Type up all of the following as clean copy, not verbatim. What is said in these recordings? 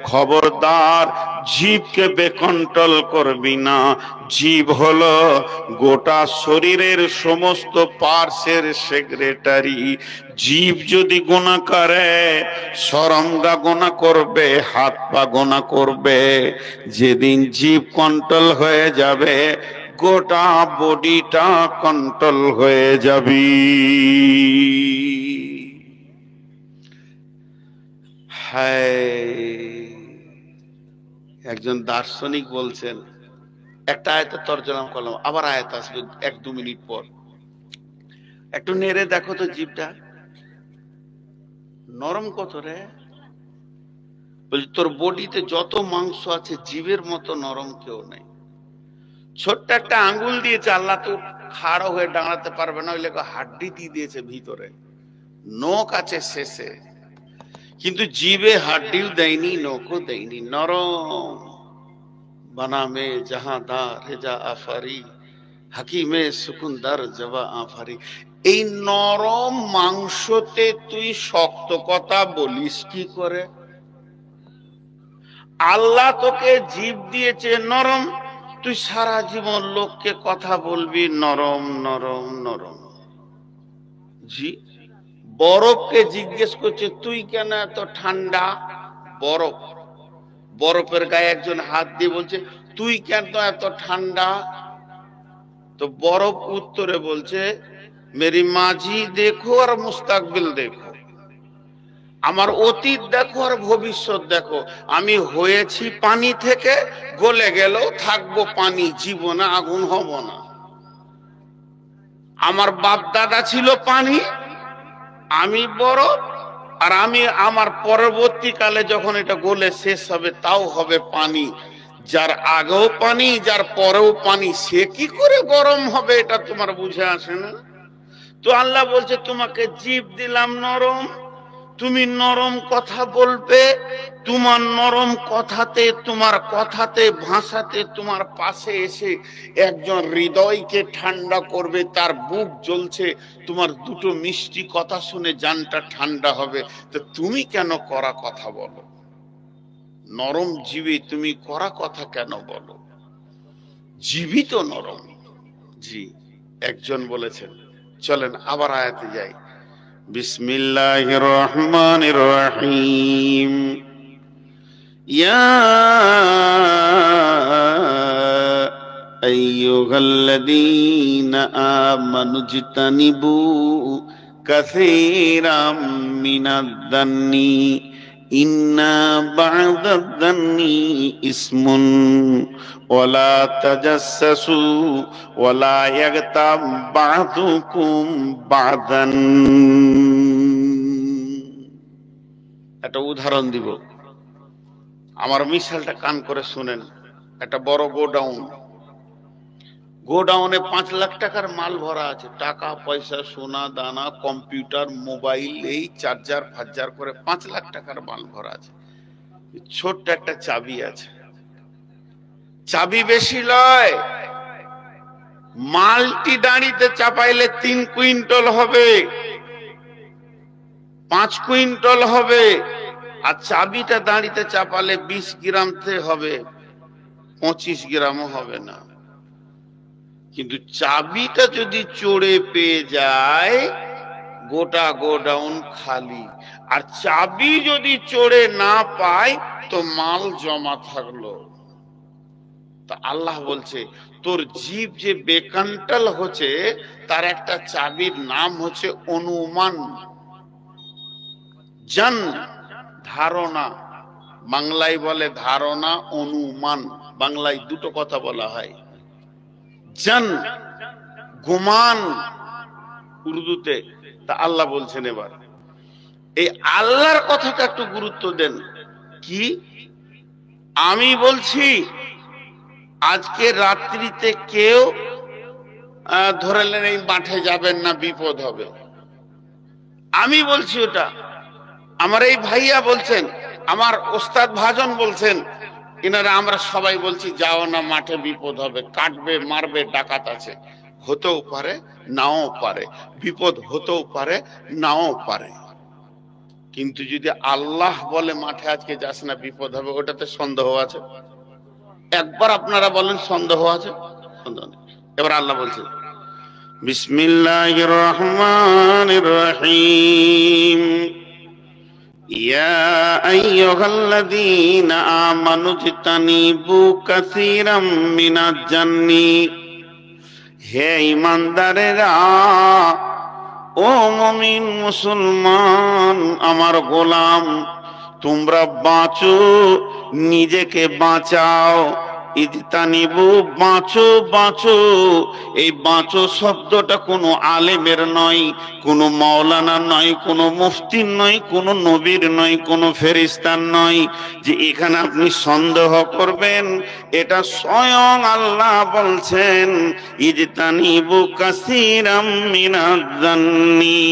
খবরদার জিভকে বেকন্ট্রোল করবি না। জিভ হলো গোটা শরীরের সমস্ত পার্টসের সেক্রেটারি। জিভ যদি গুনাহ করে, শরমগা গুনাহ করবে, হাত পা গুনাহ করবে। যেদিন জিভ কন্ট্রোল হয়ে যাবে, গোটা বডিটা কন্ট্রোল হয়ে যাবে। একজন দার্শনিক বলছেন, একটা আয়াতের তর্জমা করলাম, আবার আয়াত আসবে 1-2 মিনিট পর। একটু নেড়ে দেখো তো জিভটা নরম কত রে। বলছি তোর বডিতে যত মাংস আছে জিভের মতো নরম কেউ নেই। ছোট্ট একটা আঙ্গুল দিয়েছে আল্লাহ, তো খাড়ো হয়ে দাঁড়াতে পারবে না, ওই লেখা হাড্ডি দিয়ে দিয়েছে ভিতরে, নখ আছে শেষে, কিন্তু জিভে হাড্ডিও দেয়নি, নখও দেয়নি, নরম। বানামে জাহাদা রেজা আফারি, হাকিমে সুকুন্দার জবা আফারি। এই নরম মাংসতে তুই শক্ত কথা বলিস কি করে? আল্লাহ তোকে জিভ দিয়েছে নরম, তুই সারা জীবন লোককে কথা বলবি নরম নরম নরম। জি, বরফকে জিজ্ঞেস করছে তুই কেন এত ঠান্ডা? বরফ, বরফের গায়ে একজন হাত দিয়ে বলছে তুই কেন এত ঠান্ডা? তো বরফ উত্তরে বলছে মেরি মাঝি দেখো আর মুস্তাকবিল দেখো, আমার অতীত দেখো আর ভবিষ্যৎ দেখো। আমি হয়েছি পানি থেকে, গলে গেলেও থাকবো পানি, জীবনে আগুন হব না। আমার বাপ দাদা ছিল পানি, আমি বরফ, আর আমি আমার পরবর্তীকালে যখন এটা গলে শেষ হবে তাও হবে পানি। যার আগেও পানি, যার পরেও পানি, সে কি করে গরম হবে? এটা তোমার বুঝে আসে না। তো আল্লাহ বলছে তোমাকে জিভ দিলাম নরম, তুমি নরম কথা বলবে। তোমার নরম কথাতে, তোমার কথাতে, ভাষাতে তোমার পাশে এসে একজন হৃদয়কে ঠান্ডা করবে, তার বুক জ্বলছে, তোমার দুটো মিষ্টি কথা শুনে জানটা ঠান্ডা হবে। তো তুমি কেন কড়া কথা বলো? নরম জীবে তুমি কড়া কথা কেন বলো? জীবিত নরম। জি, একজন বলেছেন। চলেন আবার আয়াতে যাই। বিসমিল্লাহির রহমানির রহিম। ইয়া আইয়ুহাল্লাযীনা আমানুজতানিবু কাসীরাম মিনায-যান্নি ইন্না বা'দায-যান্নি ইসমুন ওয়ালা তাজাসসু ওয়ালা ইয়াগতাব বা'দুকুম বা'দান। একটা উদাহরণ দিব, আমার মিশালটা কান করে শুনেন। একটা বড় গোডাউনে 5 লাখ টাকার মাল ভরা আছে, টাকা পয়সা, সোনা দানা, কম্পিউটার, মোবাইল, এই চার্জার ফার্জার করে 5 লাখ টাকার মাল ভরা আছে। ছোট্ট একটা চাবি আছে, চাবি বেশি লয়, মালটি দাঁড়িতে চাপাইলে 3 কুইন্টাল হবে, 5 কুইন্টাল হবে, আর চাবিটা দাঁড়িতে চাপালে 20 গ্রাম হবে, 25 গ্রামও হবে না। কিন্তু চাবিটা যদি চড়ে পেয়ে যায়, গোটা গোডাউন খালি। আর চাবি যদি চড়ে না পায় তো মাল জমা থাকলো। তা আল্লাহ বলছে তোর জীব যে বেকন্ট্রোল হচ্ছে, তার একটা চাবির নাম হচ্ছে অনুমান। জন ধারণা, বাংলায় বলে ধারণা, অনুমান, বাংলায় দুটো কথা বলা হয়। জন গুমান উর্দুতে। তা আল্লাহ বলছেন এবার এই আল্লাহর কথাটা একটু গুরুত্ব দেন। কি আমি বলছি, আজকে রাত্রিতে কেউ ধরেলেন এই মাঠে যাবেন না, বিপদ হবে, আমি বলছি ওটা। আমার এই ভাইয়া বলছেন, আমার ওস্তাদ ভাজন বলছেন, এনারা আমরা সবাই বলছি যাও না, মাঠে বিপদ হবে, কাটবে, মারবে, ডাকাত আছে। হতেও পারে, নাও পারে, বিপদ হতেও পারে, নাও পারে। কিন্তু যদি আল্লাহ বলে মাঠে আজকে যাস না বিপদ হবে, ওটাতে সন্দেহ আছে? একবার আপনারা বলেন সন্দেহ আছে? সন্দেহ নেই। এবার আল্লাহ বলছেন বিসমিল্লাহির রহমানির রহিম, ইয়া আইয়ুহাল্লাযীনা আমানু ইজতানিবু কাসীরাম মিনাজ জান্নি। হে ঈমানদারেরা, ও মুমিন মুসলমান, আমার গোলাম, তোমরা বাঁচো, নিজেকে বাঁচাও। ইজতানিবু, বাঁচো বাঁচো। এই বাঁচো শব্দটা কোনো আলেমের নয়, কোনো মাওলানা নয়, কোনো মুফতির নয়, কোনো নবীর নয়, কোনো ফেরেশতার নয় যে এখানে আপনি সন্দেহ করবেন। এটা স্বয়ং আল্লাহ বলছেন, ইজতানিবু কাসীরাম মিনাজ জান্নি।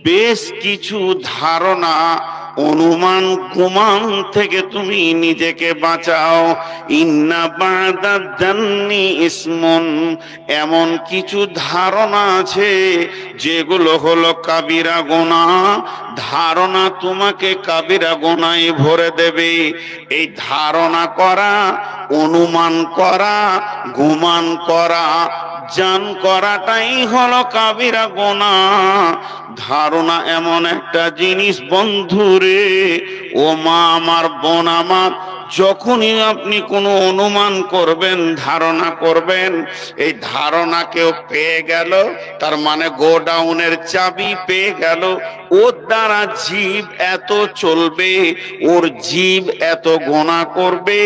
বেশ কিছু ধারণা, অনুমান, গুমান থেকে তুমি নিজেকে বাঁচাও। ইন্না বাদাদ জান্নি ইসমুন, এমন কিছু ধারণা আছে যেগুলো হলো কাবিরা গুনাহ। ধারণা তোমাকে কাবিরা গুনাহে ভরে দেবে। এই ধারণা করা, অনুমান করা, গুমান করা, জান করাটাই হলো কাবিরা গুনাহ। ধারণা এমন একটা জিনিস বন্ধুরে, ও মা আমার, বোন আমার, যখনই আপনি কোনো অনুমান করবেন, ধারণা করবেন, এই ধারণা কেউ পেয়ে গেল, তার মানে গোডাউনের চাবি পেয়ে গেল। ওর দ্বারা জীব এত চলবে, ওর জীব এত গোনা করবে,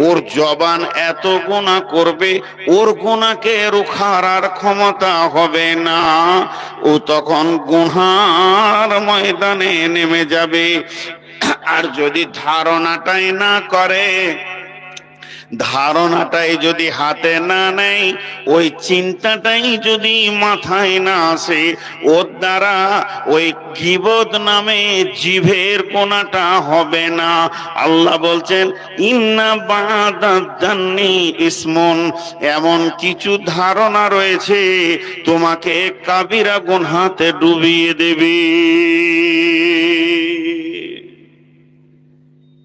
ওর জবান এত গোনা করবে, ওর গোনাকে রোখার আর ক্ষমতা হবে না। ও তখন গুনার ময়দানে নেমে যাবে। আর যদি ধারণাটাই না করে, ধারণাটাই যদি হাতে না নেই, ওই চিন্তাটাই যদি মাথায় না আসে, ওর দ্বারা ওই গীবত নামে জিভের কোনাটা হবে না। আল্লাহ বলছেন ইন্না বাদাদ জান্নি ইসমুন, এমন কিছু ধারণা রয়েছে তোমাকে কাবিরা গুনহাতে ডুবিয়ে দেবে।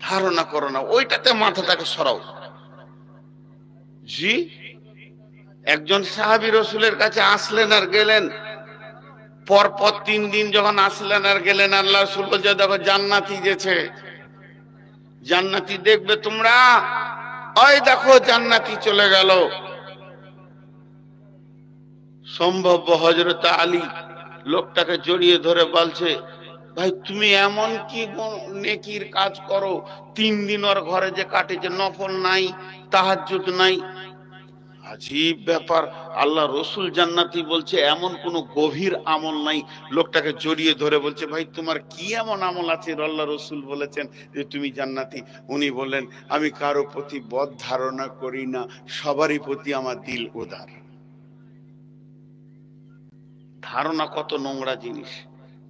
ধারণা করো না, ওইটাতে মাথাটাকে সরাও। জি, একজন সাহাবী রসুলের কাছে আসলেন আর গেলেন, পরপর 3 দিন যখন আসলেন আর গেলেন, আল্লাহ রসুল বলছে দেখো জান্নাতি গেছে, জান্নাতি দেখবে তোমরা। ওই দেখো জান্নাতি চলে গেল। সম্ভব হযরত আলী লোকটাকে জড়িয়ে ধরে বলছে, ভাই তুমি এমন কি নেকির কাজ করো, 3 দিন ওর ঘরে যে কাটেছে, নফল নাই, তাহাজ্জুদ নাই। আজীব ব্যাপার, আল্লাহ রসুল জান্নাতি বলছে, এমন কোন গভীর আমল নাই। লোকটাকে জড়িয়ে ধরে বলছে, ভাই তোমার কি এমন আমল আছে আল্লাহ রসুল বলেছেন যে তুমি জান্নাতি? উনি বললেন, আমি কারো প্রতি বদ ধারণা করি না, সবারই প্রতি আমার দিল উদার। ধারণা কত নোংরা জিনিস।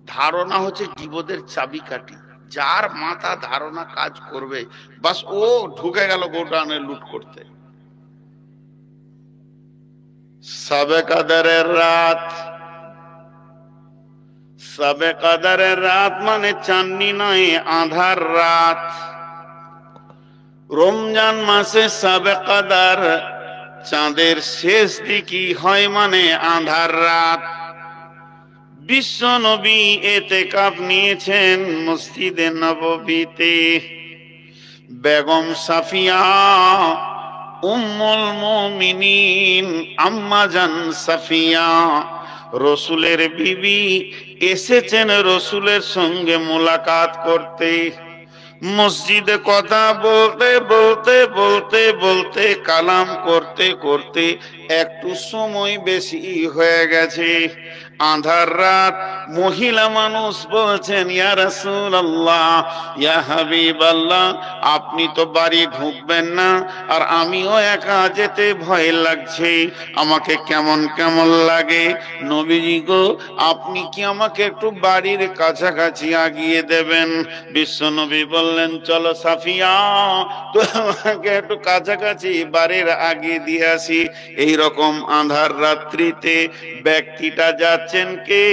ধারণা হচ্ছে গীবতের চাবিকাঠি। যার মাথা ধারণা কাজ করবে, বাস ও ঢুকে গেল গোডাউনে লুট করতে। শবে কদরের রাত, শবে কদরের রাত মানে চাঁদনি নয়, আঁধার রাত। রমজান মাসে শবে কদর, চাঁদের শেষ দিকই হয় মানে আঁধার রাত। বিশ্ব নবী এতেকাফ নিয়েছেন মসজিদে নববীতে। বেগম সাফিয়া উম্মুল মুমিনিন আম্মা জান সাফিয়া, রসুলের বিবি, এসেছেন রসুলের সঙ্গে মোলাকাত করতে। মসজিদে কথা বলতে বলতে বলতে বলতে, কালাম করতে করতে একটু সময় বেশি হয়ে গেছে। আঁধার রাত, মহিলা মানুষ বলছেন, ইয়া রাসূলুল্লাহ, ইয়া হাবিবাল্লাহ, আপনি তো বাড়ি ঢুকবেন না, আর আমিও একা যেতে ভয় লাগছে, আমাকে কেমন কেমন লাগে। নবীজি গো, আপনি কি আমাকে একটু বাড়ির কাছাকাছি আগিয়ে দেবেন? বিশ্ব নবী বললেন, চলো সাফিয়া, তোমাকে একটু কাছাকাছি বাড়ির আগিয়ে দিয়ে আসি। এইরকম আঁধার রাত্রিতে ব্যক্তিটা যাচ্ছে যাচ্ছেন কে?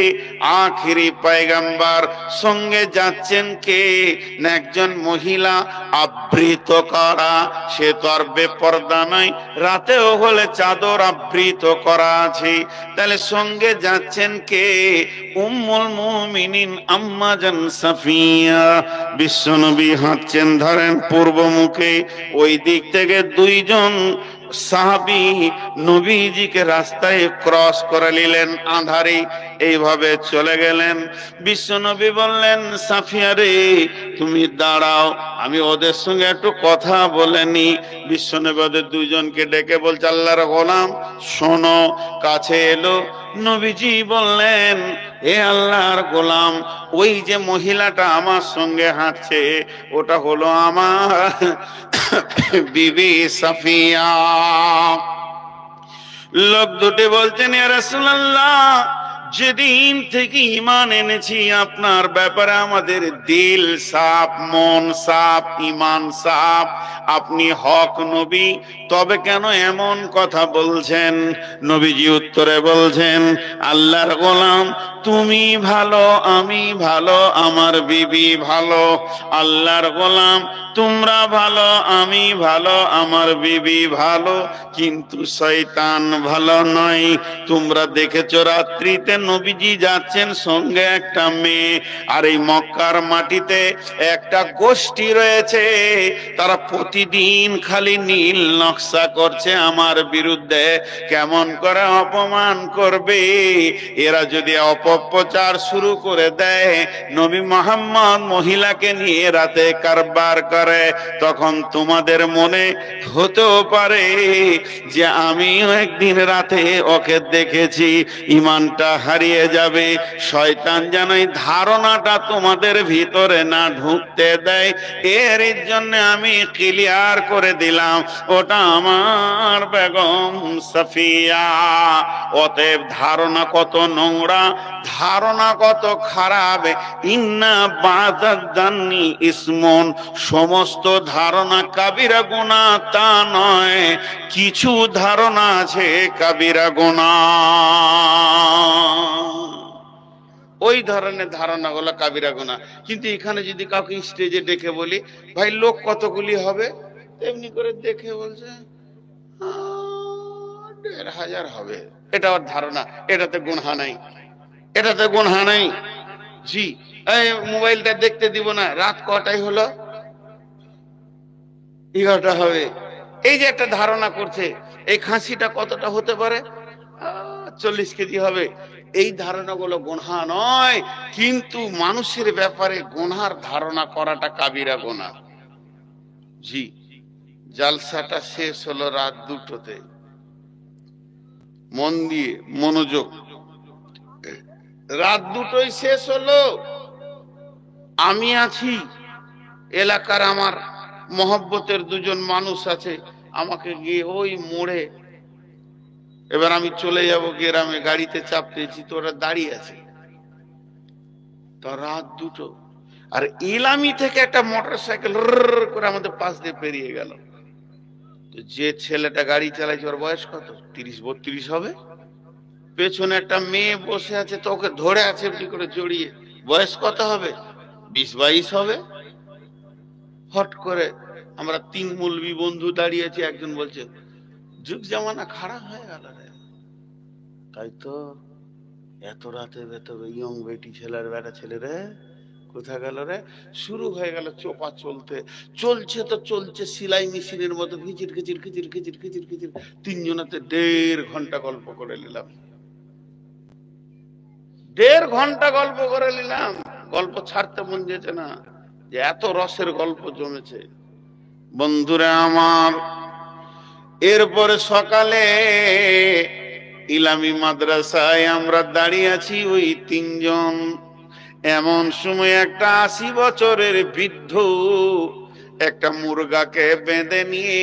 আখিরি পয়গম্বর। সঙ্গে যাচ্ছেন কে? না একজন মহিলা আবৃত করা, সে তো আর বেপরদা নয়, রাতেও হলে চাদর আবৃত করা আছে। তাহলে সঙ্গে যাচ্ছেন কে? উম্মুল মুমিনিন আম্মা জান সাফিয়া। বিশ্বনবী হাঁটছেন ধরেন পূর্ব মুখে, ওই দিক থেকে দুইজন সাহাবী নবীজিকে রাস্তায় ক্রস করে নিলেন আঁধারে, এইভাবে চলে গেলেন। বিশ্বনবী বললেন, সাফিয়া রে তুমি দাঁড়াও, আমি ওদের সঙ্গে একটু কথা বলে নি। বিশ্বনবী ওদের দুইজনকে ডেকে বলছে, আল্লাহর গোলাম শোনো। কাছে এলো, নবীজি বললেন, এ আল্লাহর গোলাম, ওই যে মহিলাটা আমার সঙ্গে হাঁটছে ওটা হলো আমার বিবি সাফিয়া। লোক দুটি বলছেন, ইয়া রাসূলুল্লাহ, যেদিন থেকে ঈমান এনেছি আপনার ব্যাপারে আমাদের দিল সাফ, মন সাফ, ঈমান সাফ, আপনি হক নবী, তবে কেন এমন কথা বলছেন? নবীজি উত্তরে বলছেন, আল্লাহর গোলাম তুমি ভালো, আমি ভালো, আমার বিবি ভালো। আল্লাহর গোলাম তোমরা ভালো, আমি ভালো, আমার বিবি ভালো, কিন্তু শয়তান ভালো নয়। তোমরা দেখেছো রাত্রিতে নবীজি যাচ্ছেন সঙ্গে একটা মেয়ে, আর এই মক্কার মাটিতে একটা গোষ্ঠী রয়েছে, তারা প্রতিদিন খালি নীল নকশা করছে আমার বিরুদ্ধে, কেমন করে অপমান করবে। এরা যদি অপপ্রচার শুরু করে দেয়, নবী মুহাম্মদ মহিলাকে নিয়ে রাতে কারবার করে, তখন তোমাদের মনে হতেও পারে যে আমিও একদিন রাতে ওকে দেখেছি, ঈমানটা হারিয়ে যাবে। শয়তান যেন এই ধারণাটা তোমাদের ভিতরে না ঢুকতে দেয়, এর জন্য আমি ক্লিয়ার করে দিলাম ওটা আমার বেগম সাফিয়া। অতএব ধারণা কত নোংরা, ধারণা কত খারাপ। ইন্না বাযাদ-দান্নি ইসমুন, সমস্ত ধারণা কাবিরা গুনাহ তা নয়, কিছু ধারণা আছে কাবিরা গুনাহ, ওই ধরনের ধারণাগুলো কাবিরা গুনাহ। কিন্তু এখানে যদি কাউকে স্টেজে ডেকে বলি, ভাই লোক কতগুলি হবে, এমনি করে দেখে বলছে ১,৫০০ হবে, এটা ওর ধারণা, এটাতে গুনাহ নাই, এটাতে গুনাহ নাই। জি, এই মোবাইলটা দেখতে দিব না, রাত কটাই হলো, ১১টা হবে, এই যে একটা ধারণা করছে, এই খাসিটা কতটা হতে পারে, ৪০ কেজি হবে। এই ধারণাগুলো গুনাহ নয়, কিন্তু মানুষের ব্যাপারে গুনাহর ধারণা করাটা কাবিরা গুনাহ। জি, জালসাটা শেষ হলো রাত ২টোতে, মন দিয়ে মনোযোগ, রাত ২টোয় শেষ হলো। আমি আছি, এলাকার আমার মহব্বতের দুজন মানুষ আছে, আমাকে গিয়ে ওই মোড়ে, এবার আমি চলে যাব গ্রামে, গাড়িতে চাপতেছি, তোরা দাঁড়িয়ে আছে, তো রাত ২টো, আর ইলামি থেকে একটা মোটরসাইকেল করে আমাদের পাশ দিয়ে পেরিয়ে গেল। তো যে ছেলেটা গাড়ি চালাইছে ওর বয়স কত, ৩০-৩২ হবে। পেছনে একটা মেয়ে বসে আছে, তো ওকে ধরে আছে এমনি করে জড়িয়ে, বয়স কত হবে, ২০-২২ হবে। হট করে আমরা ৩ মৌলবি বন্ধু দাঁড়িয়েছি, একজন বলছে যুগ জামানা খারাপ হয়ে গেল রে। তাই তো, এত রাতে ইয়ং বেটি ছেলের বেটা ছেলে রে কোথায় গেল রে। শুরু হয়ে গেল চোপা চলতে, চলছে তো চলছে সিলাই মেশিনের মতো, খিচির খিচির খিচির খিচির খিচির খিচির। ৩ জনাতে ১.৫ ঘন্টা গল্প করে নিলাম, ১.৫ ঘন্টা গল্প করে নিলাম। গল্প ছাড়তে মন যেছে না, যে এত রসের গল্প জমেছে। বন্ধুরা আমার, এরপরে সকালে ইলামি মাদ্রাসায় আমরা দাঁড়িয়ে আছি, ওই ৩ জন। এমন সময় একটা ৮০ বছরের বৃদ্ধ একটা মুরগাকে বেঁধে নিয়ে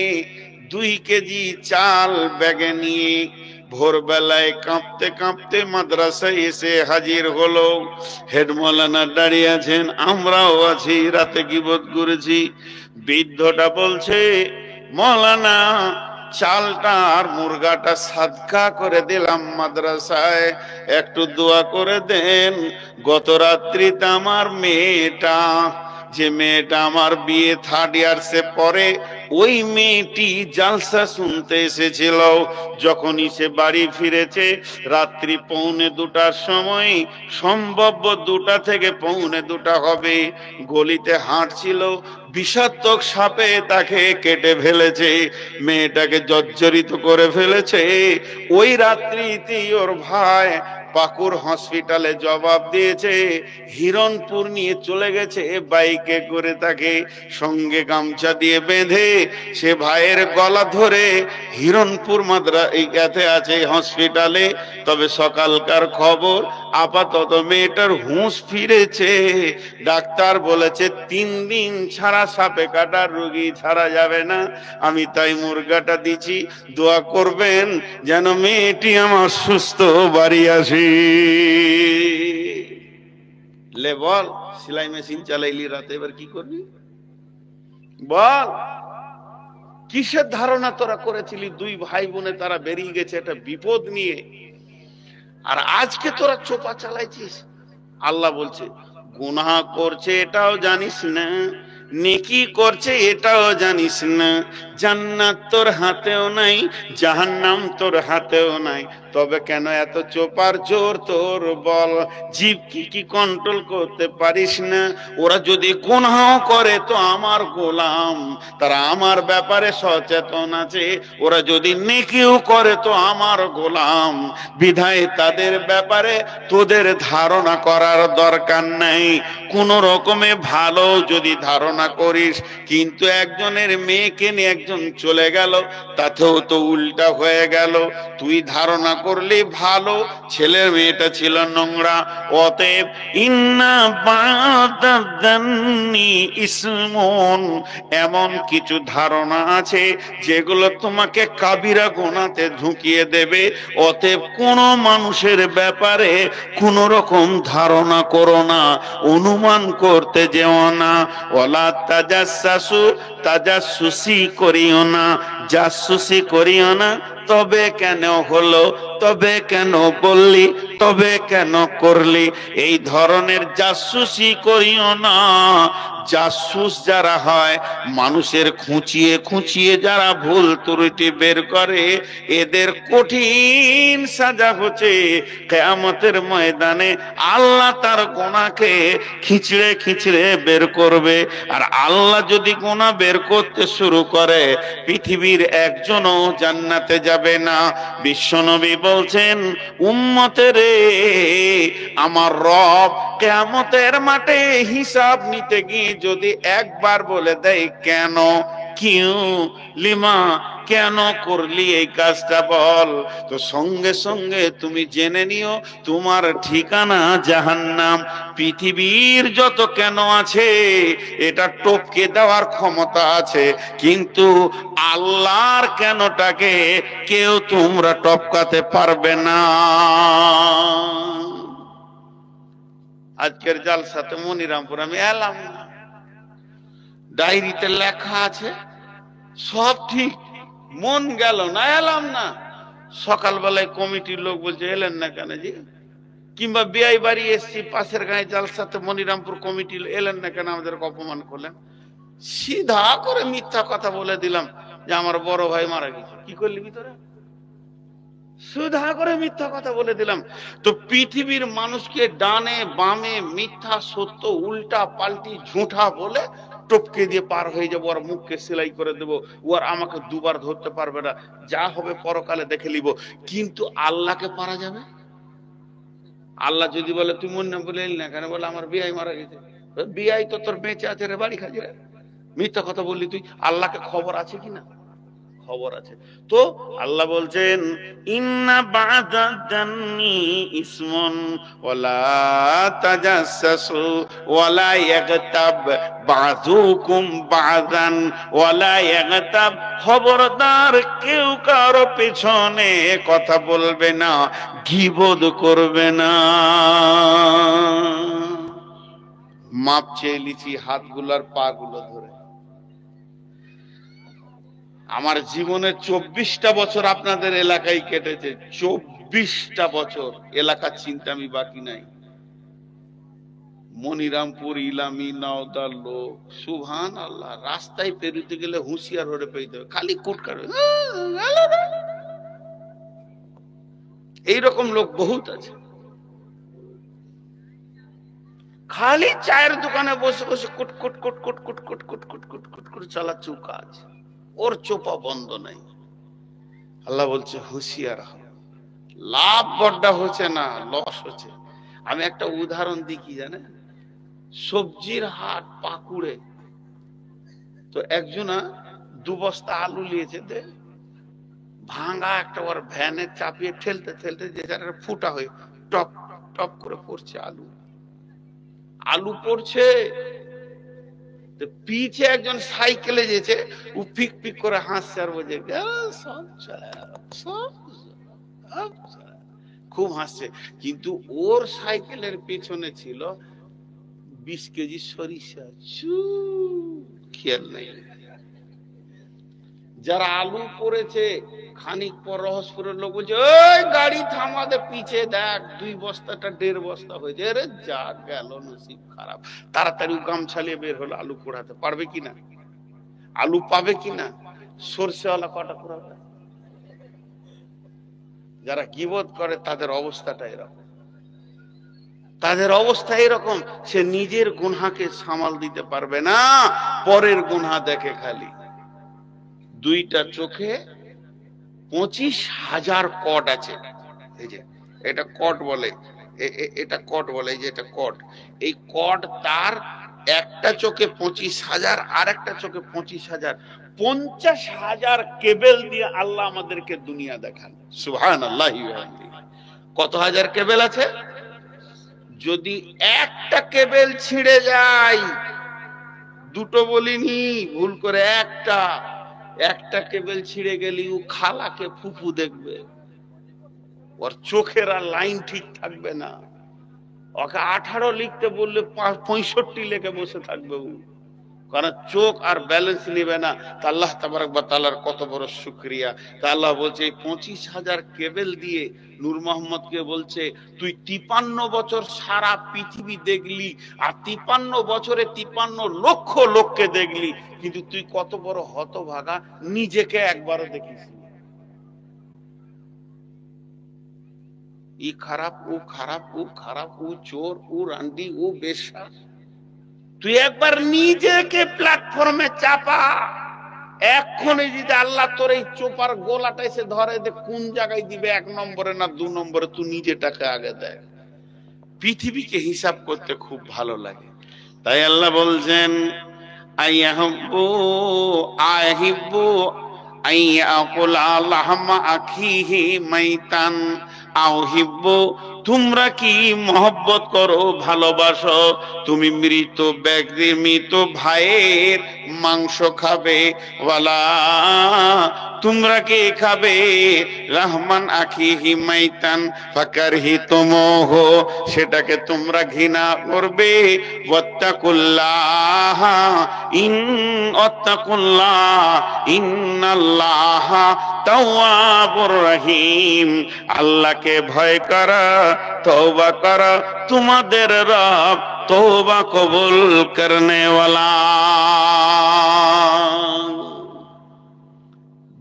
২ কেজি চাল ব্যাগে নিয়ে ভোরবেলায় কাঁপতে কাঁপতে মাদ্রাসায় এসে হাজির হলো। হেড মাওলানা দাঁড়িয়ে আছেন, আমরাও আছি, রাতে গীবত করেছি। বৃদ্ধটা বলছে, মাওলানা চালটা আর মুরগাটা সাদকা করে দিলাম মাদ্রাসায়, একটু দোয়া করে দেন। গত রাত্রিতে আমার মেয়েটা, যে মেয়েটা আমার বিয়ে 3rd ইয়ার্সে পড়ে, ওই মেয়েটি জালসা শুনতে এসেছিল। যখনই সে বাড়ি ফিরেছে রাত্রি 1:45-2টার সময়, সম্ভব 2টা থেকে 1:45 হবে, গলিতে হাঁটছিল, বিষাক্ত সাপে তাকে কেটে ফেলেছে, মেয়েটাকে জর্জরিত করে ফেলেছে। ওই রাত্রিতেই ওর ভাই পাকুর হসপিটালে জবাব দিয়েছে, হিরণপুর নিয়ে চলে গেছে বাইকে করে, তাকে সঙ্গে গামছা দিয়ে বেঁধে সে ভাইয়ের গলা ধরে হিরণপুর মাদ্রাসাতে আছে হসপিটালে। তবে সকালকার খবর, আপাতত মেয়েটার হুঁশ ফিরেছে। ডাক্তার বলেছে 3 দিন ছাড়া সাপে কাটার রোগী ছাড়া যাবে না। আমি তাই মুরগাটা দিছি, দোয়া করবেন যেন মেয়েটি আমার সুস্থ বাড়ি আসে। লে বল, সেলাই মেশিন চালাইলি রাতে, এবার কি করবি বল? কিসের ধারণা তোরা করেছিলি 2 ভাই বোনে তারা বেরিয়ে গেছে একটা বিপদ নিয়ে, আর আজকে তোরা চোপা চালাইছিস? আল্লাহ বলছে গুনাহ করছে এটাও জানিস না, নেকি করছে এটাও জানিস না, জান্নাত তোর হাতেও নাই, জাহান্নাম তোর হাতেও নাই, তবে কেন এত চোপার জোর তোর বল? জীব কি কন্ট্রোল করতে পারিস না? ওরা যদি গুনাহ করে তো আমার গোলাম, তারা আমার ব্যাপারে সচেতন আছে, ওরা যদি নেকিও করে তো আমার গোলাম, বিধায় তাদের ব্যাপারে তোদের ধারণা করার দরকার নাই। কোন রকমে ভালো যদি ধারণা করিস, কিন্তু একজনের মেয়েকে নিয়ে একজন চলে গেল, তাতেও তো উল্টা হয়ে গেল। তুই ধারণা করলি ভালো, ছেলের মেয়েটা ছিল নোংরা। অতএব ইন্না বাদাদান্নি ইসমুন, এমন কিছু ধারণা আছে যেগুলো তোমাকে কাবিরা গুনাতে ঢুকিয়ে দেবে। অতএব কোন মানুষের ব্যাপারে কোন রকম ধারণা করো না, অনুমান করতে যেও না। ওয়ালা তাজাসসু, তাজাসসুসি করিও না, জাসুসি করিও না। তবে কেন হলো, তবে কেন বললি, তবে কেন করলি, এই ধরনের জাসুসি করিও না। জাসুস যারা হয়, মানুষের খুঁচিয়ে খুঁচিয়ে যারা ভুল ত্রুটি বের করে, এদের কঠিন সাজা হচ্ছে কিয়ামতের ময়দানে। আল্লাহ তার গুনাহকে খিচড়ে খিচড়ে বের করবে। আর আল্লাহ যদি গুনাহ বের করতে শুরু করে, পৃথিবীর একজনও জান্নাতে যাবে না। বিশ্বনবী বলছেন, উম্মতের আমার রব কিয়ামতের মাঠে হিসাব নিতে গিয়ে যদি একবার বলে দেয় কেন, কিউ লিমা, কেন করলি এই কাজটা বল, তো সঙ্গে সঙ্গে তুমি জেনে নিও তোমার ঠিকানা জাহান্নাম। পৃথিবীর যত কেন আছে এটা টপকে দেওয়ার ক্ষমতা আছে, কিন্তু আল্লাহর কেনটাকে কেউ তোমরা টপকাতে পারবে না। আজকের জালসাতে মনিরামপুর আমি এলাম না, ডায়েরিতে লেখা আছে সব ঠিক, মন গেল না, এলাম না। সকালবেলায় কমিটির লোক বলছে এলেন না কেন জি? কিংবা বিআই বাড়ি এসছি, পাশের গায়ে জালসাতে মনিরামপুর কমিটি এলেন না কেন, আমাদেরকে অপমান করলেন। সিধা করে মিথ্যা কথা বলে দিলাম যে আমার বড় ভাই মারা গেছে। কি করলি ভিতরে? সুধা করে মিথ্যা কথা বলে দিলাম। তো পৃথিবীর মানুষকে ডানে বামে মিথ্যা সত্য উল্টা পাল্টি ঝুঁঠা বলে টপকে দিয়ে পার হয়ে যাবো, আর মুখকে সেলাই করে দেবো, ও আর আমাকে দুবার ধরতে পারবে না, যা হবে পরকালে দেখে নিব। কিন্তু আল্লাহকে পারা যাবে? আল্লাহ যদি বলে তুই মন না বলে এলি না কেন, বলে আমার বিয়াই মারা গেছে। বিয়াই তো তোর বেঁচে আছে রে, বাড়ি খাজি রে, মিথ্যা কথা বললি তুই। আল্লাহকে খবর আছে কিনা? খবর আছে। তো আল্লাহ বলছেন ইন্না বাদাদান্নি ইসমুন ওয়ালা তাজাসসু ওয়ালা ইয়াগতাব বাযুকুম বাযান ওয়ালা ইয়াগতাব, খবরদার কেউ কারো পেছনে কথা বলবে না, গীবত করবে না। মাপ চেয়ে লিছি হাতগুলোর পা গুলো ধরে। আমার জীবনে 24টা বছর আপনাদের এলাকায় কেটেছে, 24টা বছর এলাকার চিন্তা আমি বাকি নাই। মনিরামপুর, ইলামি, নাওদার লোক, সুবহান আল্লাহ, রাস্তায় পেরোতে গেলে হুঁশিয়ার হয়ে পেতে হবে, খালি কুটকার এইরকম লোক বহুত আছে। খালি চায়ের দোকানে বসে বসে কুট কুট কুট কুট কুট কুট কুট কুট কুট কুট করে চালাচ্ছে কাজ, ওর চোপা বন্ধ নাই। আল্লাহ বলছে হুঁশিয়ার হও, লাভ বড্ডা হচ্ছে না, লস হচ্ছে। আমি একটা উদাহরণ দিই, কি জানেন, সবজির হাট পাকুড়ে, তো একজনা 2 বস্তা আলু নিয়েছে, ভাঙা একটা ওর ভ্যানে চাপিয়ে ঠেলতে ঠেলতে যে ফুটা হয়ে টপ টপ করে পড়ছে আলু, আলু পড়ছে। তো পিছে একজন সাইকেলে যেছে, ও পিক পিক করে হাসছে আর বলছে সব চলে, খুব হাসছে। কিন্তু ওর সাইকেলের পেছনে ছিল 20 কেজি সরিষা, খেয়াল নেই। যারা আলু পড়েছে, খানিক পর রহস্যপুরের লোক বলছে ওই গাড়ি থামাতে, পিছে দেখ 2 বস্তাটা 1.5 বস্তা হয়েছে। আরে যা গেল, নসিব খারাপ। তাড়াতাড়ি গামছালিয়ে বের হলো, আলু কুড়াতে পারবে কিনা, আলু পাবে কিনা, সরষেওয়ালা কটা কুড়াবে। যারা গীবত করে তাদের অবস্থাটা এরকম, তাদের অবস্থা এরকম। সে নিজের গুনহাকে সামাল দিতে পারবে না, পরের গুনহা দেখে খালি। 2টা চোখে 25,000 কট আছে। এই যে এটা কট বলে, এটা কট বলে, এই যে এটা কট। এই কট তার একটা চোখে 25,000, আর একটা চোখে 25,000, 50,000 কেবেল দিয়ে আল্লাহ আমাদেরকে দুনিয়া দেখান। সুবহানাল্লাহি ওয়া বিহামদিহি। কত হাজার কেবেল আছে? যদি একটা কেবেল ছিঁড়ে যায়, 2টো বলিনি, ভুল করে একটা কেবেল ছিঁড়ে গেলি ও খালাকে ফুফু দেখবে, ওর চোখের আর লাইন ঠিক থাকবে না। ওকে 18 লিখতে বললে 65 লিখে বসে থাকবে ও, কারণ চোখ আর ব্যালেন্স নেবে না। তা আল্লাহ তাবারক ওয়া তাআলার কত বড় শুকরিয়া। তা আল্লাহ বলছে 25,000 কেবেল দিয়ে নূর মোহাম্মদকে বলছে তুই 53 বছর সারা পৃথিবী দেখলি, আর 53 বছরে 53 লক্ষ লোককে দেখলি, কিন্তু তুই কত বড় হতভাগা, নিজেকে একবারও দেখিস। ই খারাপ, ও খারাপ, ও খারাপ, ও চোর, ও রান্ডি, ও বেশ্যা। তুই একবার নিজেকে প্ল্যাটফর্মে চাপা। এক্ষুনি যদি আল্লাহ তোর এই চোপার গোলাটা এসে ধরে, কোন জায়গায় দিবে, 1 নম্বরে না 2 নম্বরে, তুই নিজেটাকে আগে দেয়। পৃথিবীকে হিসাব করতে খুব ভালো লাগে। তাই আল্লাহ বলছেন আইয়াহব্বু আহিব্বু আইয়াকুলা লাহমা আখিহি মাইতান আউহিব্বু, তোমরা কি মহব্বত করো, ভালোবাসো, তুমি মৃত ব্যক্তির, মৃত ভাইয়ের মাংস খাবে, ওয়ালা তোমরা কি খাবে রহমান আখিহি মাইতান ফাকারহিতুমুহ, সেটাকে তোমরা ঘৃণা করবে। ওয়াত্তাকুল্লাহ ইন্নাল্লাহ তাওয়াবুর রহিম, আল্লাহকে ভয় করা, তওবা করা, তোমাদের রব তওবা কবুল করনে ওয়ালা।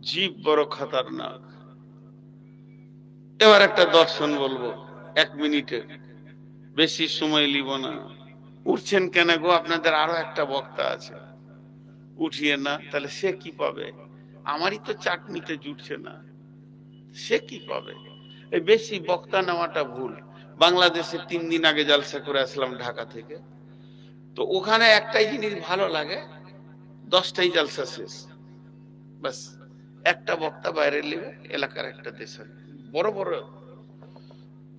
জীব বড় খতরনাক। এবার একটা দর্শন বলবো 1 মিনিটে, বেশি সময় লিব না। উঠছেন কেন গো? আপনাদের আরো একটা বক্তা আছে, উঠিয়ে না, তাহলে সে কি পাবে? আমারই তো চাটনিতে জুটছে না, সে কি পাবে? এই বেশি বক্তা নেওয়াটা ভুল। বাংলাদেশে 3 দিন আগে জালসা করে আসলাম ঢাকা থেকে, তো ওখানে একটাই জিনিস ভালো লাগে, 10টাই জালসা শেষ, বাস একটা বক্তা বাইরে নেবে, এলাকার একটা দেশের বড় বড়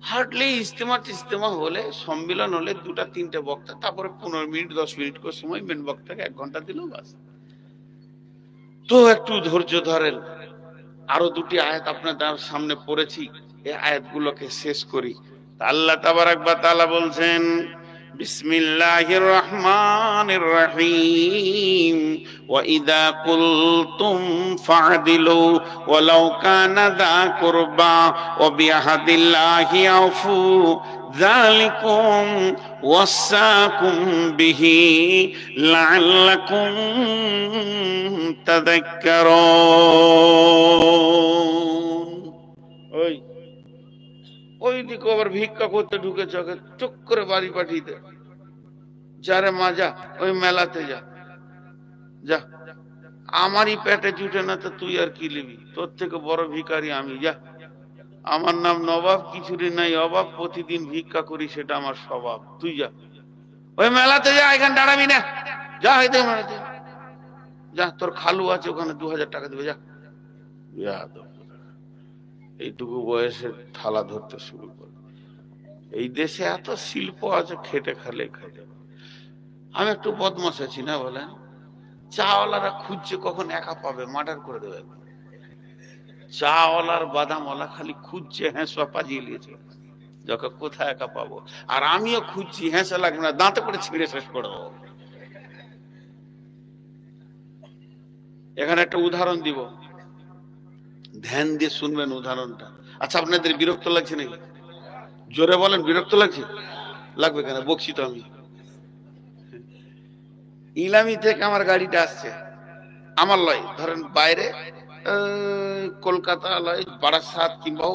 হার্ডলি ইস্তেমা হলে, সম্মেলন হলে 2-3টে বক্তা, তারপরে 15 মিনিট 10 মিনিট করে সময় মেন বক্তাকে 1 ঘন্টা দিল, বাস। তো একটু ধৈর্য ধরেন। আরো 2টি আয়াত আপনাদের সামনে পড়েছি, এই আয়াতগুলোকে শেষ করি। আল্লাহ তাবারক ওয়া তাআলা বলছেন বিসমিল্লাহির রহমানির রহিম ওয়া ইযা কুলতুম ফা'দিলু ওয়ালাউ কানা যা কুরবা ওয়া বিআহদিল্লাহি আউফু যালিকুম ওয়াসাকুম বিহি লাআল্লাকুম তাযাক্কারুন। ওই দিকে আবার ভিক্ষা করতে ঢুকেছে, ওকে চুপ করে বাড়ি পাঠিয়ে দে। যারে মা যা, ওই মেলাতে যা, যা, আমারই পেটে জুটে না তো তুই আর কি নিবি? তোর থেকে বড় ভিখারি আমি, যা। আমার নাম নবাব, কিছুরই নাই অভাব, প্রতিদিন ভিক্ষা করি, সেটা আমার স্বভাব, তুই যা, ওই মেলাতে যা, এখানে দাঁড়াবি না, যা, হইতে মেলাতে যা, তোর খালু আছে ওখানে 2000 টাকা দেবে, যা। এইটুকু বয়সে থালা ধরতে শুরু করে। এই দেশে এত শিল্প আছে, খেটে খালে খেটে। আমি একটু বদমাশ আছি না বলেন? চাওয়ালারা খুঁজছে কখন একা পাবে, মার্ডার করে দেবে। চাওয়ালার বাদামওয়ালা খালি খুঁজছে, হ্যাঁসা পাজিয়ে নিয়েছে, যখন কোথায় একা পাবো। আর আমিও খুঁজছি, হ্যাঁসা লাগবে না, দাঁতে করে ছিঁড়ে শেষ করে দেবো। এখানে একটা উদাহরণ দিব, ধ্যান দিয়ে শুনবেন উদাহরণটা। আচ্ছা, আপনাদের বিরক্ত লাগছে নাকি? জোরে বলেন, বিরক্ত লাগছে? লাগবে কেন, বকছি তো আমি। ইলামি থেকে আমার গাড়িটা আসছে, আমার লয়, ধরেন বাইরে কলকাতা লয়, বারাসাত কিংবা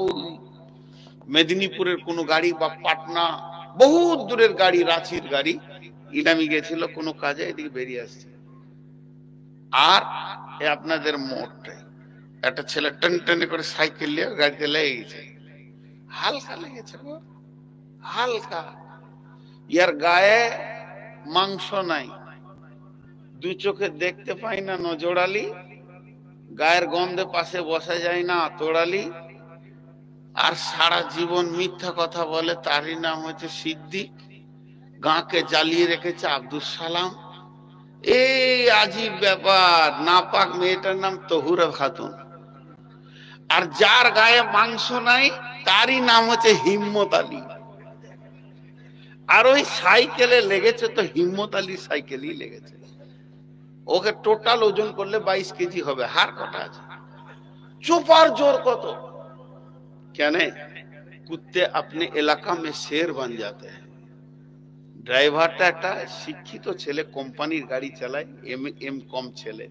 মেদিনীপুরের কোনো গাড়ি, বা পাটনা, বহুত দূরের গাড়ি, রাঁচির গাড়ি, ইলামি গেছিল কোনো কাজে, এদিকে বেরিয়ে আসছে। আর আপনাদের মোড়টাই একটা ছেলে টেন টেনে করে সাইকেল নিয়ে গাড়িতে লেগে গেছে। হালকা লেগেছে, হালকা। ইয়ার গায়ে মাংস নাই, দু চোখে দেখতে পাই না, নজরালি, গায়ের গন্ধে পাশে বসা যায় না, তোড়ালি। আর সারা জীবন মিথ্যা কথা বলে, তারই নাম হচ্ছে সিদ্দিক। গাঁকে জ্বালিয়ে রেখেছে আব্দুল সালাম। এই আজীব ব্যাপার। নাপাক মেয়েটার নাম তহুরা খাতুন। আর যার গায়ে মাংস নাই, তারই নাম হচ্ছে হিম্মত আলী। আর ওই সাইকেলে লেগেছে তো হিম্মত আলীর সাইকেলই লেগেছে। ওকে টোটাল ওজন করলে 22 কেজি হবে। হার কটা আছে? চোপার জোর কত? কেন? কুত্তে আপনি এলাকা মে শের বান যাতে হ্যাঁ। ড্রাইভারটা একটা শিক্ষিত ছেলে, কোম্পানির গাড়ি চালায়, এম কম ছেলে,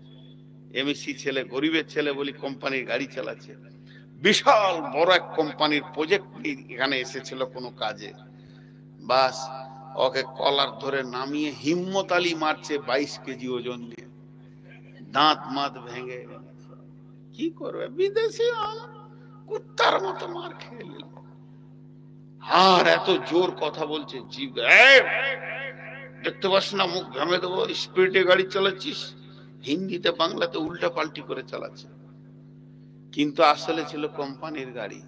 এমএসসি ছেলে, গরিবের ছেলে বলি কোম্পানির গাড়ি চালাচ্ছে। বিশাল বড় এক কোম্পানির প্রজেক্ট এখানে এসেছিল কোনো কাজে। বাস ওকে কলার ধরে নামিয়ে হিম্মত আলী মারছে 22 কেজি ওজন নিয়ে, দাঁত মাত ভেঙে। কি করবে বিদেশি, কুত্তার মতো মার খেয়ে নিল। আর এত জোর কথা বলছে, জিভ দেখতে পাস না, মুখ ঘামে দেবো, স্পিডে গাড়ি চালাচ্ছিস। হিন্দিতে বাংলাতে উল্টা পাল্টি করে চালাচ্ছে। কিন্তু আসলে ছিল কোম্পানির গাড়ি।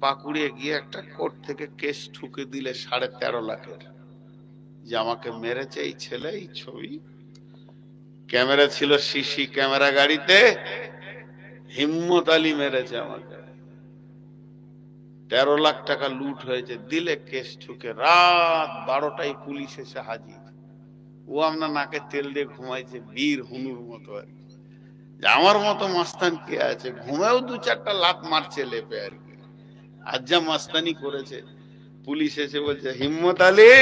পাকুড়িয়ে গিয়ে একটা কোর্ট থেকে কেস ঠুকে দিলে 13.5 লাখের, যে আমাকে মেরেছে এই ছেলে। এই ছবি ক্যামেরা ছিল, সিসি ক্যামেরা গাড়িতে, হিম্মত আলী মেরেছে আমাকে। 13 লাখ টাকা লুট হয়েছে, দিলে কেস ঠুকে। রাত 12টায় পুলিশ এসে হাজির। ও আপনার নাকে তেল দিয়ে ঘুমাইছে, বীর হুনুর মতো আর কি। আমার মতো মাস্তান কে আছে? ঘুমেও 2-4টা লাত মারছে লেপে আর কি। আজ যা মাস্তানি করেছে। পুলিশ এসে বলছে, হিম্মত আলী,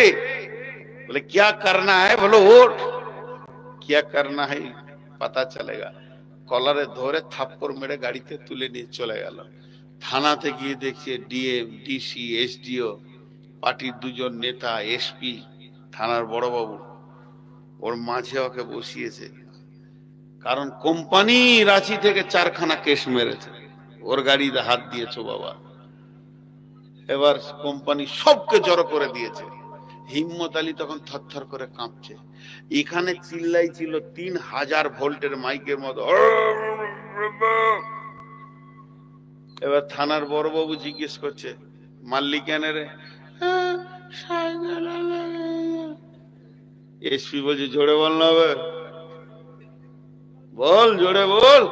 বলে क्या करना है? বলো ওঠ। क्या करना है पता चलेगा। কলারে ধরে থাপ্পড় মেরে গাড়িতে তুলে নিয়ে চলে গেল। থানাতে গিয়ে দেখছে ডিএম, ডিসি, এসডিও, পার্টির 2জন নেতা, এসপি, থানার বড়বাবু, ওর মাঝে ওকে বসিয়েছে। কারণ কোম্পানি রাঁচি থেকে 4খানা কেস মেরেছে, ওর গাড়িতে হাত দিয়েছো বাবা। এবার কোম্পানি সবকে জড়ো করে দিয়েছে। হিম্মত আলী তখন থরথর করে কাঁপছে। এখানে চিল্লাই ছিল 3000 ভোল্টের মাইকের মতো। এবার থানার বড়বাবু জিজ্ঞেস করছে, মাল্লি কেন রে? এসপি বলছে, জোরে বল না হবে, বল, জোরে বল,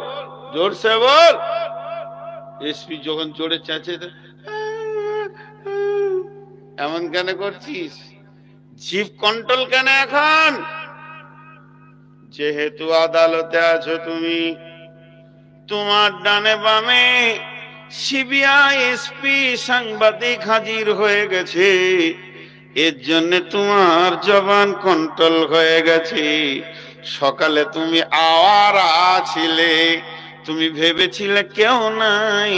জোরসে বল। এসপি যখন জোরে চেঁচে, এমন কেন করছিস? জিভ কন্ট্রোল কেন এখন? যেহেতু আদালতে আছো তুমি, তোমার ডানে বামে সিবিআই, এসপি, সাংবাদিক হাজির হয়ে গেছে, এর জন্য তোমার জবান কন্ট্রোল হয়ে গেছে। সকালে তুমি আওয়ারা ছিলে, তুমি ভেবেছিলে কেউ নাই,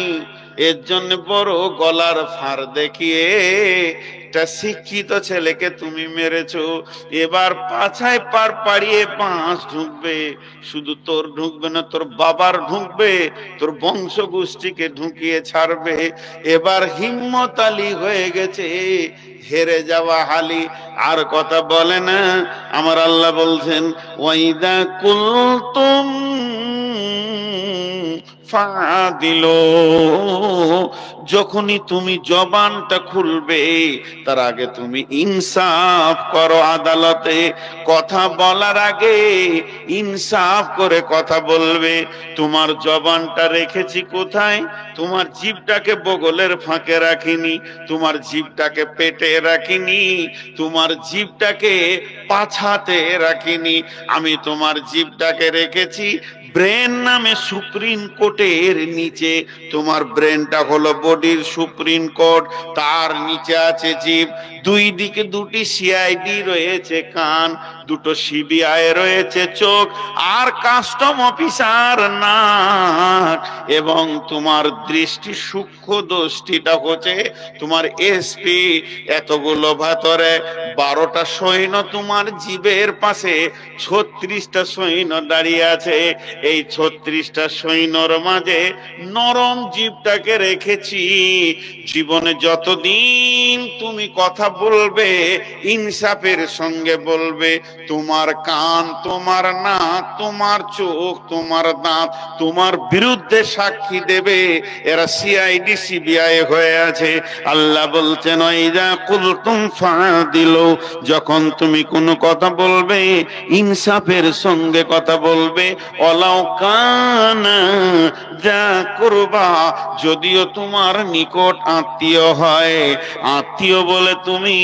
এর জন্য বড় গলার ফাড় দেখিয়ে একটা শিক্ষিত ছেলেকে তুমি মেরেছো। এবার পাছায় পার পাড়িয়ে পাঁচ ঢুকবে, শুধু তোর ঢুকবে না, তোর বাবার ঢুকবে, তোর বংশ গোষ্ঠীকে ঢুকিয়ে ছাড়বে। এবার হিম্মত আলী হয়ে গেছে, হেরে যাওয়া হালি, আর কথা বলে না। আমার আল্লাহ বলছেন, ওয়াইদা কুলতুম ফাদিলু, যখনই তুমি জবানটা খুলবে তার আগে তুমি ইনসাফ করো। আদালতে কথা বলার আগে ইনসাফ করে কথা বলবে। তোমার জবানটা রেখেছি কোথায়? তোমার জিভটাকে বগলের ফাঁকে রাখিনি, তোমার জিভটাকে পেটে রাখিনি, তোমার জিভটাকে পাছাতে রাখিনি। আমি তোমার জিভটাকে রেখেছি ব্রেন নামে সুপ্রিম কোর্টের নিচে। তোমার ব্রেনটা হলো বডির সুপ্রিম কোর্ট, তার নিচে আছে জিভ। দুই দিকে দুটি সিআইডি রয়েছে কান, দুটো সিবিআই রয়েছে চোখ, আর কাস্টম অফিসার নাক, এবং তোমার দৃষ্টি সূক্ষ্ম দৃষ্টিটা হচ্ছে তোমার এসপি। এতগুলো ভাতরে 12টা সৈন্য তোমার জিভের পাশে, 36টা সৈন্য দাঁড়িয়ে আছে। এই 36টা সৈন্যর মাঝে নরম জিভটাকে রেখেছি। জীবনে যতদিন তুমি কথা বলবে ইনসাফের সঙ্গে বলবে, তোমার কান, তোমার নাক, তোমার চোখ, তোমার দাঁত তোমার বিরুদ্ধে সাক্ষী দেবে। এরা সিআইডি সিবিআই হয়ে আছে। আল্লাহ বলছেন, ওয়াইদা কুলতুম ফাদিলু, যখন তুমি কোনো কথা বলবে ইনসাফের সঙ্গে কথা বলবে। ওয়ালাউ কানা যা কুরবা, যদিও তোমার নিকট আত্মীয় হয়, আত্মীয় বলে তুমি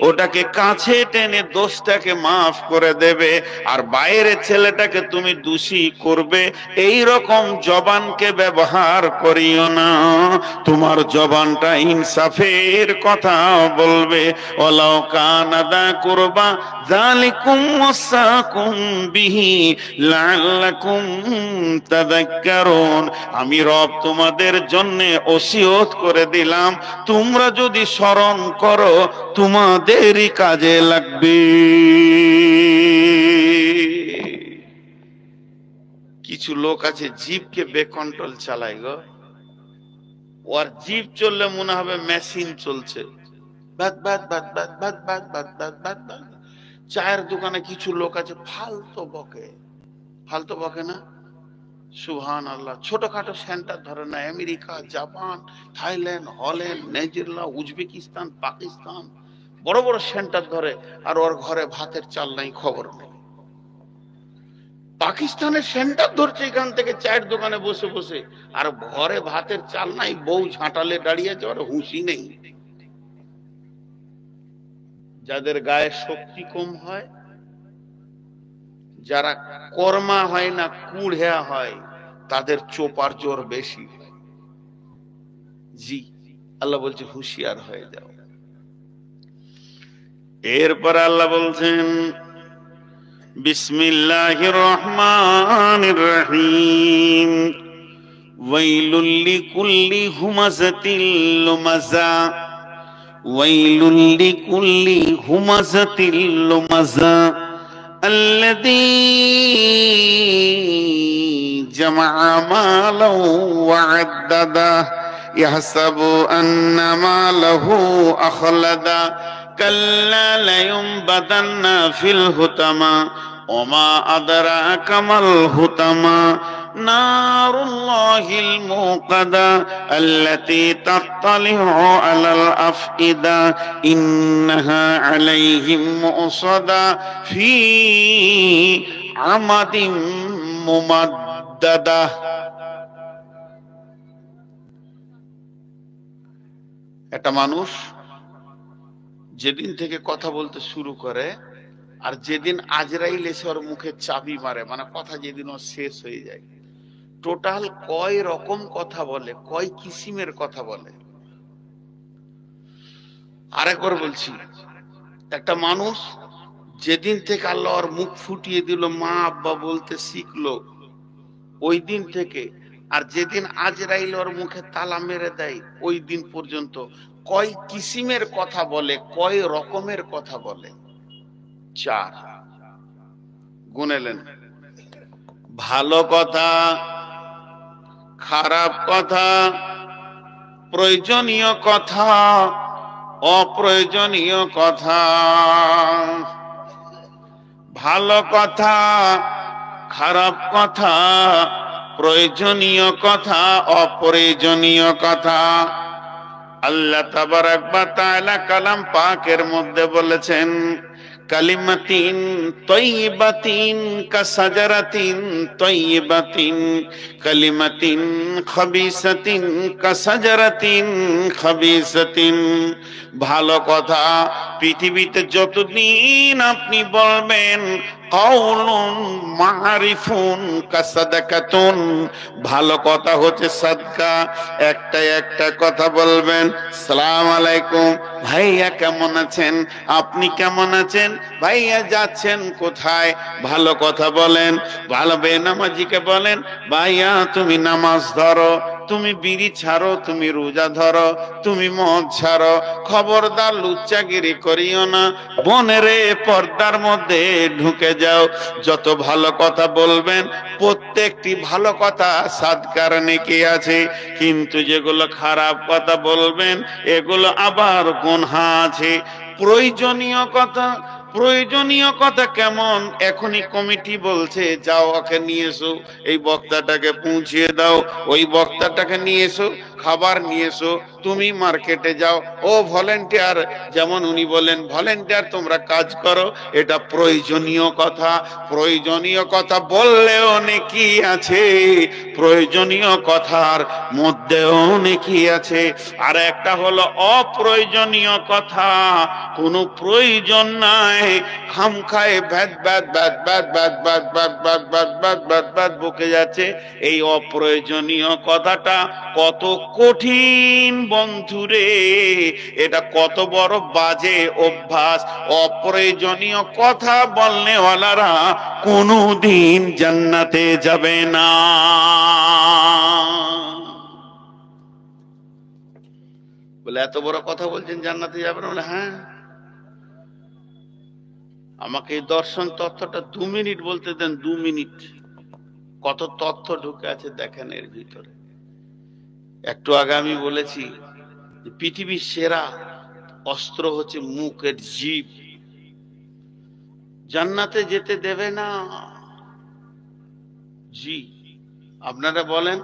ওটাকে কাছে টেনে দোষটাকে মাফ করে দেবে, আর বাইরের ছেলেটাকে তুমি দোষী করবে। এই রকম জবানকে ব্যবহার করিও না। তোমার জবানটা ইনসাফের কথা বলবে। ওয়ালাউ কানা যা কুরবা যালিকুম ওয়াসাকুম বিহি লাআল্লাকুম তাযাক্কারুন, আমি রব তোমাদের জন্য ওসিয়ত করে দিলাম, তোমরা যদি স্মরণ করো তোমাদেরই কাজে লাগবে। কিছু লোক আছে জিভকে বেকন্ট্রোল চালায় গো, ওর জিভ চললে মনে হবে মেশিন চলছে। বাদ বাদ বাদ বাদ বাদ বাদ বাদ বাদ বাদ বাদ। চায়ের দোকানে কিছু লোক আছে ফালতু বকে, ফালতু বকে না, সুবহান আল্লাহ। ছোটখাটো সেন্টার ধরে না, America, Japan, Thailand, Holland, Netherland, Uzbekistan, Pakistan, বড় বড় সেন্টার ধরে, আর ওর ঘরে ভাতের চাল নাই, খবর নেই। পাকিস্তানের সেন্টার ধরছে এখান থেকে চায়ের দোকানে বসে বসে, আর ঘরে ভাতের চাল নাই, বউ ঝাঁটালে দাঁড়িয়ে আছে, ওর হুঁশি নেই। যাদের গায়ে শক্তি কম হয়, যারা কর্মা হয় না কুড়া হয়, তাদের চোপার জোর বেশি। জি, আল্লাহ বলছে হুঁশিয়ার হয়ে যাও। এরপর আল্লাহ বলছেন, বিসমিল্লাহির রহমানির রহিম, ওয়াইলুল লিকুল্লি হুমাযাতিল লুমাযা, ওয়াইলুল লিকুল্লি হুমাযাতিল লুমাযা আল্লাযী জামাআ মালাও ওয়া আদ্দাদা ইয়াহসাবু আন্না মালাহু আখলাদা কাল্লা লায়ুনবাদান্না ফিল হুতামা ওমা আদরাকা মাল হুতামা নারুল্লাহিল মুকাদা আল্লাতী তাত্তালিউ আলাল আফইদা ইন্নাহা আলাইহিম মুসাদা ফি আমাদিম মুমাদ্দাদা। একটা মানুষ যেদিন থেকে কথা বলতে শুরু করে আর যেদিন আজরাইল এসে ওর মুখে চাবি মারে, মানে কথা যেদিন ওর শেষ হয়ে যায়, টোটাল কয় রকম কথা বলে, কয় কিসিমের কথা বলে। আরেকবার বলছি, একটা মানুষ যেদিন থেকে আল্লাহ ওর মুখ ফুটিয়ে দিল, মা আব্বা বলতে শিখলো, ওই দিন থেকে আর যেদিন আজরাইল ওর মুখে তালা মেরে দেয় ওই দিন পর্যন্ত কয় কিসিমের কথা বলে, কয় রকমের কথা বলে? 4। গুনেলেন। ভালো কথা, খারাপ কথা, প্রয়োজনীয় কথা, অপ্রয়োজনীয় কথা। ভালো কথা, খারাপ কথা, প্রয়োজনীয় কথা, অপ্রয়োজনীয় কথা। আল্লাহ তাবারাক ওয়া তাআলা কালাম পাকের মধ্যে বলেছেন, কালিমাতিন তাইয়্যিবাতিন কাসাজারাতিন তাইয়্যিবাতিন, কালিমাতিন খাবিসাতিন কাসাজারাতিন খাবিসাতিন। ভালো কথা পৃথিবীতে যতদিন আপনি বলবেন, কাউলুন মারিফুন কাসাদাকাতুন, ভালো কথা হচ্ছে সাদকা। একটা একটা কথা বলবেন, সালাম আলাইকুম ভাইয়া কেমন আছেন, আপনি কেমন আছেন, ভাইয়া যাচ্ছেন কোথায়, ভালো কথা বলেন। ভালো বেনামাজিকে বলেন, ভাইয়া তুমি নামাজ ধরো, তুমি বিড়ি ছাড়ো, তুমি রোজা ধরো, তুমি মদ ছাড়ো, খবরদার লুচ্চাগিরি করিও না, বনেরে পর্দার মধ্যে ঢুকে যাও। যত ভালো কথা বলবেন প্রত্যেকটি ভালো কথা সাদকার নেকি আছে, কিন্তু যেগুলো খারাপ কথা বলবেন এগুলো আবার গুনহা আছে। প্রয়োজনীয় কথা, প্রয়োজনীয় কথা কেমন? এখনই কমিটি বলছে যাও ওকে নিয়ে এসো, এই বক্তাটাকে পৌঁছিয়ে দাও, ওই বক্তাটাকে নিয়ে এসো, খাবার নিয়ে এসো, তুমি মার্কেটে যাও, ও ভলেন্টিয়ার, যেমন উনি বলেন ভলেন্টিয়ার তোমরা কাজ করো, এটা প্রয়োজনীয় কথা। প্রয়োজনীয় কথা বললেও নেকি আছে, প্রয়োজনীয় কথার মধ্যেও নেকি আছে। আর একটা হলো অপ্রয়োজনীয় কথা, কোনো প্রয়োজন নাই, খামখায় ব্যাদ ব্যাদ ব্যাদ ব্যাদ ব্যাদ ব্যাদ ব্যাদ ব্যাদ ব্যাদ ব্যাদ ব্যাদ ব্যাদ বকে যাচ্ছে। এই অপ্রয়োজনীয় কথাটা কত কঠিন বন্ধুরে, এটা কত বড় বাজে অভ্যাস। অপ্রয়োজনীয় কথা বলনেওয়ালারা কোনোদিন জান্নাতে যাবে না। বলে এত বড় কথা বলছেন জান্নাতে যাবে না? বলে হ্যাঁ। আমাকে এই দর্শন তথ্যটা 2 মিনিট বলতে দেন, 2 মিনিট। কত তথ্য ঢুকে আছে দেখেন এর ভিতরে। একটু আগে আমি বলেছি পৃথিবীর সেরা অস্ত্র হচ্ছে মুখের জিভ। জান্নাতে যেতে দেবে না। জি, আপনারা বলেন,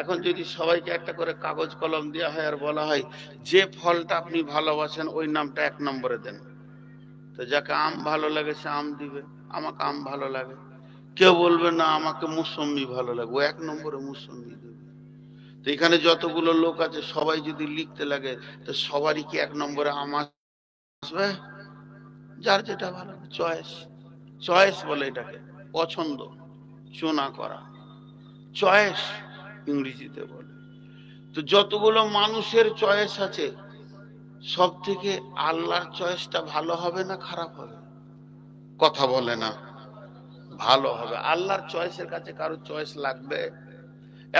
এখন যদি সবাইকে একটা করে কাগজ কলম দেওয়া হয় আর বলা হয় যে ফলটা আপনি ভালোবাসেন ওই নামটা 1 নম্বরে দেন, তো যাকে আম ভালো লাগে সে আম দিবে, আমাকে আম ভালো লাগে। কেউ বলবে না আমাকে মুসম্বি ভালো লাগে, ও 1 নম্বরে মুসম্বি দেবে। তো এখানে যতগুলো লোক আছে সবাই যদি লিখতে লাগে তো সবারই কি 1 নম্বরে আম আসবে? যার যেটা ভালো লাগে, চয়েস। চয়েস বলে এটাকে, পছন্দ, চুনা করা, চয়েস ইংরেজিতে বলে। তো যতগুলো মানুষের চয়েস আছে সব থেকে আল্লাহর চয়েসটা ভালো হবে না খারাপ হবে? কথা বলে না, ভালো হবে। আল্লাহর চয়েসের কাছে কারো চয়েস লাগবে?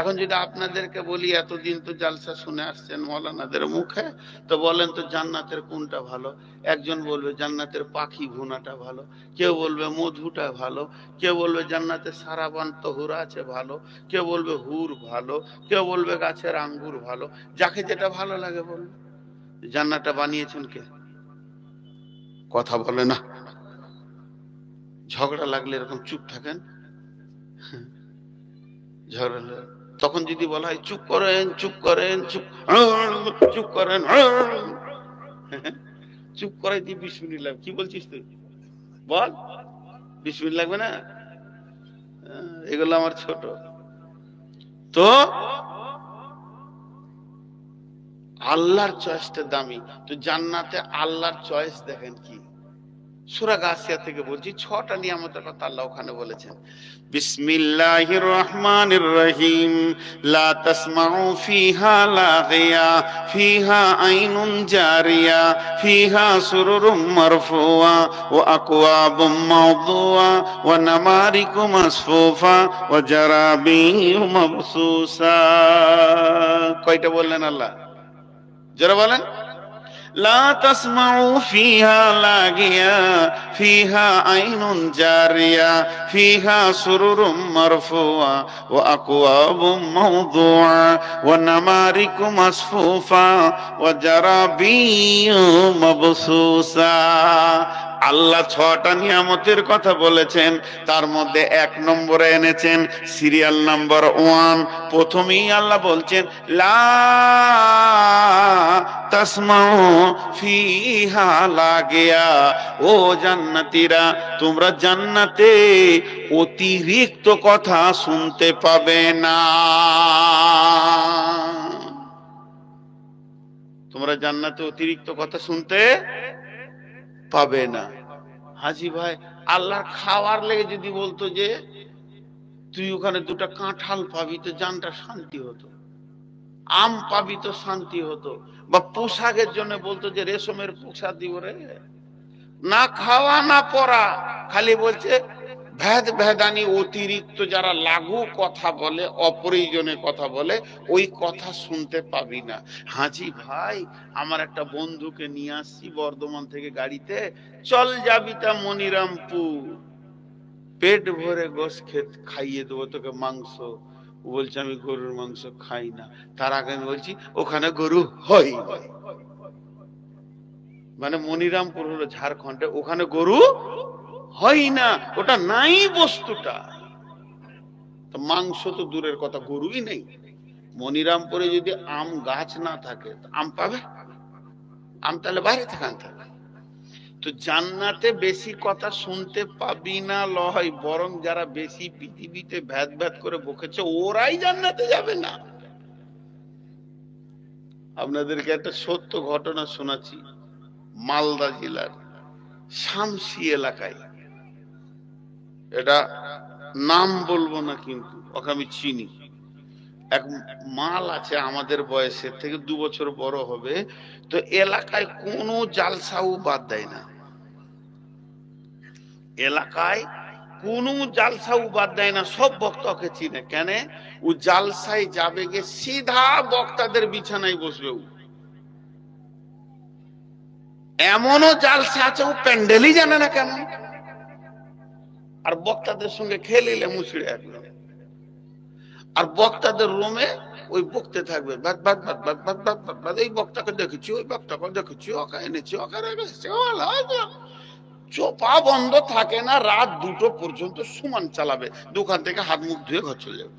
এখন যদি আপনাদেরকে বলি, এতদিন তো জালসা শুনে আসছেন মৌলানাদের মুখে, তো বলেন তো জান্নাতের কোনটা ভালো? একজন বলবে জান্নাতের পাখি ভুনাটা ভালো, কেউ বলবে মধুটা ভালো, কেউ বলবে জান্নাতের সারাবান তহুরা আছে ভালো, কেউ বলবে হুর ভালো, কেউ বলবে গাছের আঙ্গুর ভালো। যাকে যেটা ভালো লাগে বলবে। জান্নাতটা বানিয়েছেন কে? কথা বলে না। ঝগড়া লাগলে এরকম চুপ থাকেন? ঝগড়া তখন যদি বলা হয় চুপ করেন চুপ করেন চুপ, চুপ করেন, চুপ করাই দিয়ে 20 মিনিট লাগবে। কি বলছিস তুই বল? 20 মিনিট লাগবে না? এগুলো আমার ছোট। তো আল্লাহর চয়েসটা দামি। তো জান্নাতে আল্লাহর চয়েস দেখেন কি, সূরা গাসিয়া থেকে বলছি, 6টা নিয়ামতের কথা আল্লাহ ওখানে বলেছেন। বিসমিল্লাহির রহমানির রহিম, লা তাসমাউ ফিহা লাগিয়া, ফিহা আইনুন জারিয়া, ফিহা সুরুরুম মারফুয়া, ওয়া আকওয়াবুম মাওদুয়া, ওয়া নামারিকু মাসফুফা, ওয়া জারাবিয়্যু মাবসুসা। কয়টা বললেন আল্লাহ? যারা বলেন, লা তাসমাউ ফিহা লাগিয়া, ফিহা আইনুন জারিয়া, ফিহা সুরুরুম মারফুয়া, ওয়া আকওয়াবুম মাওদুআ, ওয়া নামারিকু মাসফুফা, ওয়া জারাবিয়্যু মাবসুসা। আল্লাহ 6টা নিয়ামতের কথা বলেছেন, তার মধ্যে 1 নম্বরে এনেছেন সিরিয়াল নাম্বার 1। প্রথমেই আল্লাহ বলছেন লা তাসমাউ ফিহা লাগিয়া, ও জান্নাতীরা, তোমরা জান্নাতে অতিরিক্ত কথা শুনতে পাবে না। তোমরা জান্নাতে অতিরিক্ত কথা শুনতে পাবে না। হাজি ভাই, আল্লাহর খাওয়ার লেগে যদি বলতো যে তুই ওখানে 2টা কাঁঠাল পাবি তো জানটা শান্তি হতো, আম পাবি তো শান্তি হতো, বা পোশাকের জন্য বলতো যে রেশমের পোশাক দিব রে, না খাওয়া না পরা, খালি বলছে ভেদ ভেদানি অতিরিক্ত যারা লাগু কথা বলে, অপ্রয়োজনে কথা বলে, ওই কথা শুনতে পাবি না। হাজি ভাই, আমার একটা বন্ধুকে নিয়ে আসছি বর্ধমান থেকে গাড়িতে, চল যাবি তা মনিরামপুর, পেট ভরে গোশ খাইয়ে দেবো তোকে মাংস। ও বলছে আমি গরুর মাংস খাই না। তার আগে আমি বলছি ওখানে গরু হয়, মানে মনিরামপুর হলো ঝাড়খণ্ডে, ওখানে গরু হয় না, ওটা নাই বস্তুটা। তো মাংস তো দূরের কথা, গরুই নেই। মনিরামপুরে যদি আম গাছ না থাকে আম পাবে? আম তাহলে বাইরে থেকে আনতে হবে। তো জান্নাতে বেশি কথা শুনতে পাবি না লয়, বরং যারা বেশি পৃথিবীতে ভ্যাদ ভ্যাদ করে বকেছে ওরাই জান্নাতে যাবে না। আপনাদেরকে একটা সত্য ঘটনা শোনাচ্ছি। মালদা জেলার শামসি এলাকায়, এটা নাম বলবো না কিন্তু ওকে আমি চিনি, এক মাল আছে আমাদের বয়সের থেকে 2 বছর বড় হবে। তো এলাকায় কোনো জালসাও বাদ দেয় না, এলাকায় কোনো জালসাও বাদ দেয় না, সব বক্তাকে চিনে। কেন? ও জালসায় যাবে গে সিধা বক্তাদের বিছানায় বসবে। ও এমনও জালসা আছে ও প্যান্ডেলই জানে না কেন, আর বক্তাদের সঙ্গে খেলিলে মুছড়ে একদম, আর বক্তাদের রুমে ওই বকতে থাকবে, এই বক্তাকে দেখেছি, ওই বক্তাকে দেখেছি, ওকে এনেছি, ওকে রেখেছি, চোপা বন্ধ থাকে না, রাত 2টো পর্যন্ত সুমান চালাবে, দোকান থেকে হাত মুখ ধুয়ে ঘর চলে যাবে।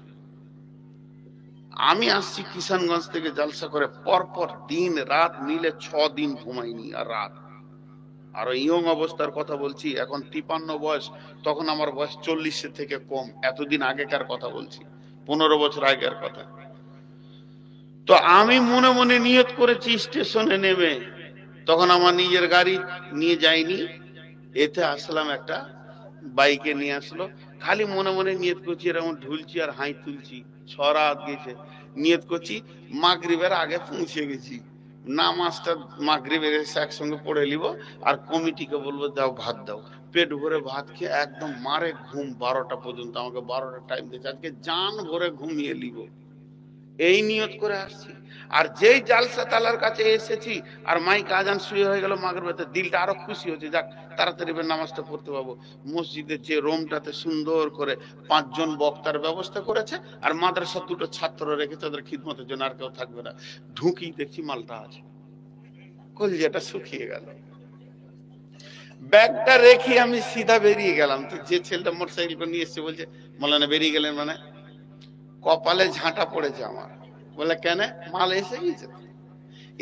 আমি আসছি কিষানগঞ্জ থেকে জালসা করে, পরপর দিন রাত মিলে 6 দিন ঘুমাইনি। আর রাত, আর ইয়ং অবস্থার কথা বলছি, এখন 53 বয়স, তখন আমার বয়স 40-এর থেকে কম। এতদিন আগেকার কথা বলছি, 15 বছর আগের কথা। তো আমি মনে মনে নিয়ত করেছি স্টেশনে নেমে, তখন আমার নিজের গাড়ি নিয়ে যাইনি, এতে আসলাম, একটা বাইকে নিয়ে আসলো। খালি মনে মনে নিয়ত করছি, এরকম ঢুলছি আর হাই তুলছি, 6 রাত গেছে, নিয়ত করছি মাগরিবের আগে পৌঁছে গেছি, নামাজটা মাগরিবের এসে একসঙ্গে পড়ে নিব, আর কমিটিকে বলবো দাও ভাত দাও। পেট ভরে ভাত খেয়ে একদম মারে ঘুম, 12টা পর্যন্ত আমাকে 12টা টাইম দিয়েছে, আজকে জান ভরে ঘুমিয়ে নিব, এই নিয়ত করে আসছি। আর যেই জালসা তালার কাছে এসেছি আর মাইক আজান শুরু হয়ে গেল মাগরিবের, দিলটা আরো খুশি হচ্ছে, যাক তাড়াতাড়ি নামাজটা পড়তে পাবো। মসজিদের যে রুমটাতে সুন্দর করে 5 জন বক্তার ব্যবস্থা করেছে, আর মাদ্রাসার 2টো ছাত্র রেখেছে ওদের খিদমতের জন্য, আর কেউ থাকবে না। ঢুকি দেখছি মালটা আছে, কলিজাটা শুকিয়ে গেল। ব্যাগটা রেখে আমি সিধা বেরিয়ে গেলাম। তো যে ছেলেটা মোটরসাইকেল করে নিয়ে এসছে বলছে, মৌলানা বেরিয়ে গেলেন মানে? কপালে ঝাঁটা পড়েছে আমার। বলে কেন? মাল এসে গেছে।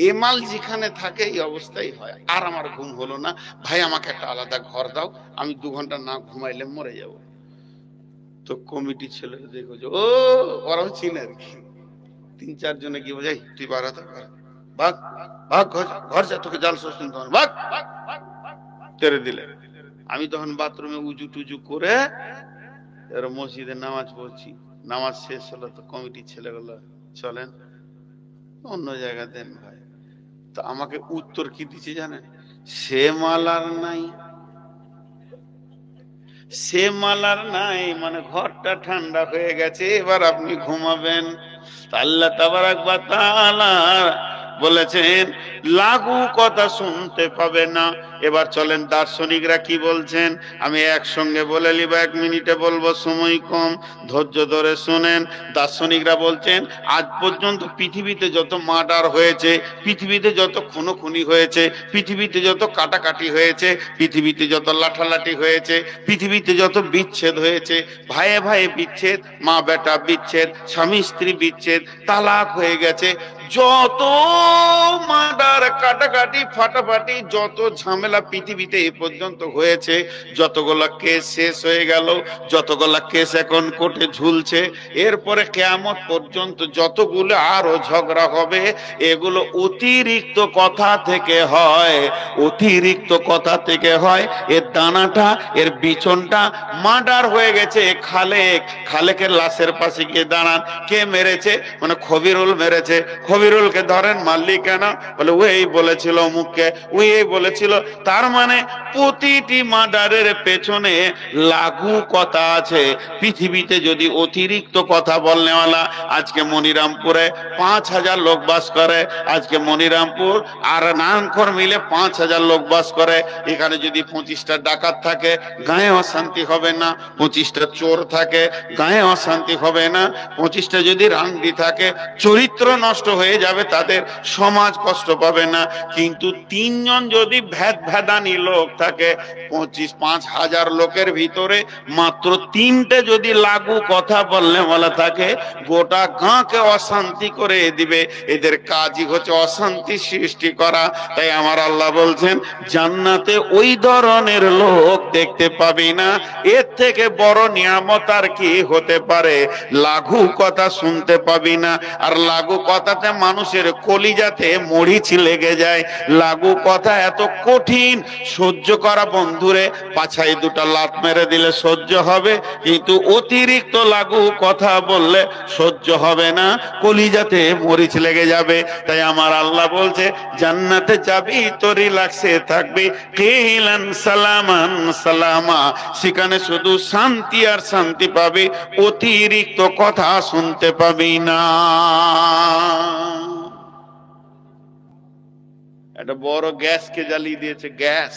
এ মাল যেখানে থাকে এই অবস্থাই হয়। আর আমার ঘুম হলো না। ভাই আমাকে একটা আলাদা ঘর দাও, আমি 2 ঘন্টা না ঘুমাইলে মরে যাব। তো কমিটি ছেলে দেখো যে ও ওরাও চিনে আর কি, 3-4 জনে কি বোঝাই, তুই বাড়াতে পার, ভাগ ভাগ, ঘর যা, তোকে জাল sos শুনতে হবে, ভাগ, তেরে দিলে। আমি তখন বাথরুমে উজু টুজু করে এবার মসজিদে নামাজ পড়ছি। নামাজ শেষ হলো তো কমিটির ছেলেগুলো, চলেন অন্য জায়গা দেন ভাই। তো আমাকে উত্তর কি দিচ্ছে জানেন? সে মাল আর নাই, সে মাল আর নাই, মানে ঘরটা ঠান্ডা হয়ে গেছে, এবার আপনি ঘুমাবেন। আল্লাহ তাবারাক ওয়া তাআলা বলেছেন লাগু কথা শুনতে পাবে না। এবার চলেন দার্শনিকরা কি বলছেন, আমি একসঙ্গে বলে নিব, 1 মিনিটে বলবো, সময় কম, ধৈর্য ধরে শুনেন। দার্শনিকরা বলছেন আজ পর্যন্ত পৃথিবীতে যত মার্ডার হয়েছে, পৃথিবীতে যত খুনোখুনি হয়েছে, পৃথিবীতে যত কাটাকাটি হয়েছে, পৃথিবীতে যত লাঠালাঠি হয়েছে, পৃথিবীতে যত বিচ্ছেদ হয়েছে, ভাইয়ে ভাইয়ে বিচ্ছেদ, মা বেটা বিচ্ছেদ, স্বামী স্ত্রী বিচ্ছেদ, তালাক হয়ে গেছে, যত মার্ডার কাটাকাটি ফাটাফাটি যত ঝামেলা পৃথিবীতে এ পর্যন্ত হয়েছে, যতগুলা কেস শেষ হয়ে গেল, যতগুলা কেস এখন কোর্টে ঝুলছে, এরপরে কিয়ামত পর্যন্ত যতগুলো আরো ঝগড়া হবে, এগুলো অতিরিক্ত কথা থেকে হয়, অতিরিক্ত কথা থেকে হয়। এর দানাটা, এর বিচনটা মার্ডার হয়ে গেছে। খালেকের লাশের পাশে গিয়ে দাঁড়ান, কে মেরেছে? মানে খবিরুল মেরেছে। খবিরুলকে ধরেন, মারলি কেন? বলে ওই বলেছিল মুখকে, ওই বলেছিল। তার মানে প্রতিটি মার্ডারের পেছনে লাগু কথা আছে। পৃথিবীতে যদি অতিরিক্ত কথা বলনেওয়ালা, আজকে মনিরামপুরে 5,000 লোক বাস করে, আজকে মনিরামপুর আর নারায়ণখর মিলে 5,000 লোক বাস করে। এখানে যদি 25টা ডাকাত থাকে, গায়ে অশান্তি হবে না। 25টা চোর থাকে, গায়ে অশান্তি হবে না। 25টা যদি রান্ডি থাকে, চরিত্র নষ্ট হয়ে যাবে তাদের, সমাজ কষ্ট পাবে না। কিন্তু 3 জন যদি ভেদানি লোক থাকে, 5,000 লোকের ভিতরে মাত্র 3টে যদি লাগু কথা বললে বলা থাকে, গোটা গাঁকে অশান্তি করে দিবে। এদের কাজই হচ্ছে অশান্তি সৃষ্টি করা। তাই আমার আল্লাহ বলছেন জান্নাতে ওই ধরনের লোক দেখতে পাবি না। এর থেকে বড় নিয়ামত আর কি হতে পারে? লাগু কথা শুনতে পাবি না। আর লাগু কথাতে মানুষের কলিজাতে মরিচ লেগে যায়। লাগু কথা এত কঠিন সহ্য করা, বন্ধুরে, পাছায় 2টা লাত মেরে দিলে সহ্য হবে, কিন্তু অতিরিক্ত লাগু কথা বললে সহ্য হবে না, কলিজাতে মরিচ লেগে যাবে। তাই আমার আল্লাহ বলছে জান্নাতে যাবি তো রিল্যাক্সে থাকবি, কিলান সালামান সালামা, সেখানে শুধু শান্তি আর শান্তি পাবি, অতিরিক্ত কথা শুনতে পাবি না। একটা বড় গ্যাসকে জ্বালিয়ে দিয়েছে, গ্যাস।